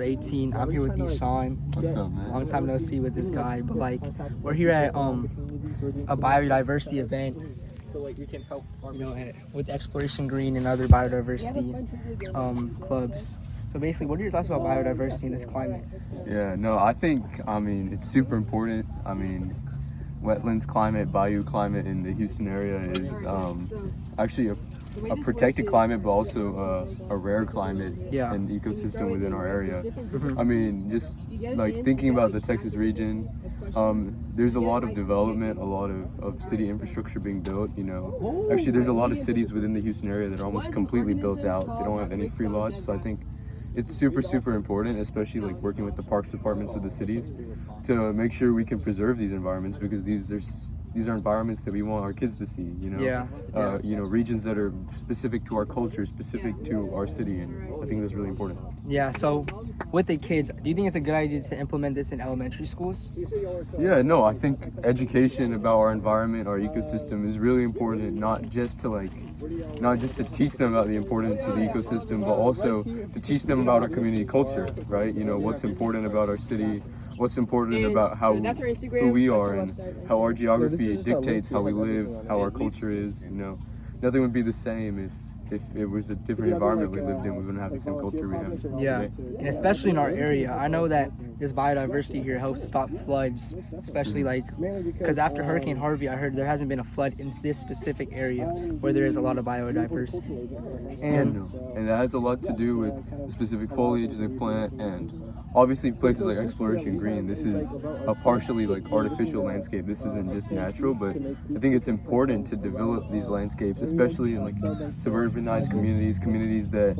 18. I'm here with Deshaun. What's up, man? Long time no see with this guy, but like we're here at a biodiversity event. So like we can help, with Exploration Green and other biodiversity clubs. So basically, what are your thoughts about biodiversity in this climate? Yeah, no, I think, it's super important. Wetlands climate, bayou climate in the Houston area is actually a protected climate, but also a rare climate and ecosystem within our area. Just like thinking about the Texas region, there's a lot of development, a lot of city infrastructure being built. Actually, there's a lot of cities within the Houston area that are almost completely built out. They don't have any free lots, so I think it's super important, especially like working with the parks departments of the cities, to make sure we can preserve these environments, because these are environments that we want our kids to see. Regions that are specific to our culture, specific to our city, and I think that's really important. Yeah. So, with the kids, do you think it's a good idea to implement this in elementary schools? Yeah. No, I think education about our environment, our ecosystem, is really important. Not just to teach them about the importance of the ecosystem, but also to teach them about our community culture. Right. What's important about our city. What's important about who we are and how our geography dictates how we live, how our culture is. Nothing would be the same if it was a different environment we lived in. We wouldn't have the same culture we have today. And especially in our area, I know that this biodiversity here helps stop floods, especially because after Hurricane Harvey, I heard there hasn't been a flood in this specific area where there is a lot of biodiversity. And that has a lot to do with the specific foliage they plant, and obviously places like Exploration Green. This is a partially artificial landscape. This isn't just natural, but I think it's important to develop these landscapes, especially in suburbanized communities that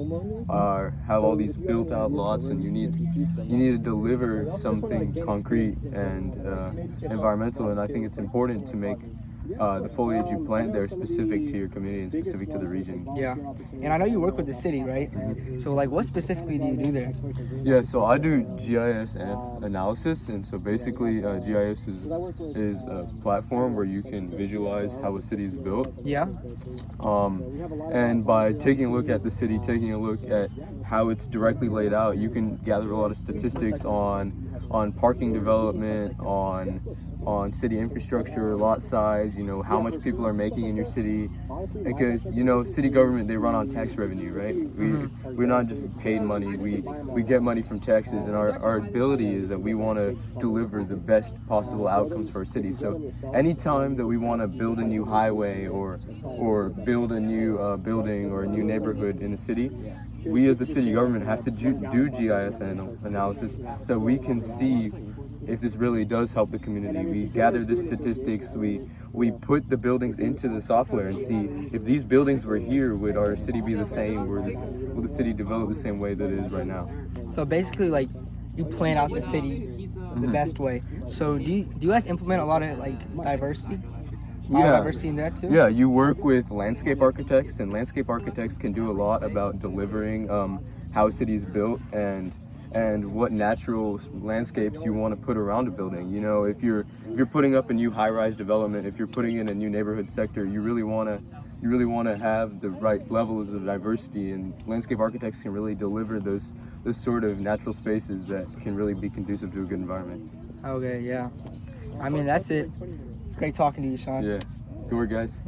have all these built out lots, and you need to deliver something concrete and environmental. And I think it's important to make the foliage you plant there specific to your community and specific to the region. Yeah, and I know you work with the city, right? Mm-hmm. So what specifically do you do there? Yeah, so I do GIS analysis, and so basically GIS is a platform where you can visualize how a city is built. Yeah. And by taking a look at the city, taking a look at how it's directly laid out, you can gather a lot of statistics on parking development, on city infrastructure, lot size, how much people are making in your city, because city government, they run on tax revenue, right? We're not just paid money, we get money from taxes, and our ability is that we want to deliver the best possible outcomes for our city. So anytime that we want to build a new highway or build a new building or a new neighborhood in a city, we as the city government have to do GIS analysis so we can see if this really does help the community. We gather the statistics, we put the buildings into the software and see if these buildings were here, would our city be the same? Will the city develop the same way that it is right now? So basically, you plan out the city the best way. So do you guys implement a lot of diversity? Biodiversity in that too? Yeah, you work with landscape architects, and landscape architects can do a lot about delivering how a city is built and what natural landscapes you want to put around a building. If you're putting up a new high-rise development, if you're putting in a new neighborhood sector, you really want to have the right levels of diversity, and landscape architects can really deliver those sort of natural spaces that can really be conducive to a good environment. Okay, yeah. That's it. It's great talking to you, Sean. Yeah. Good work, guys.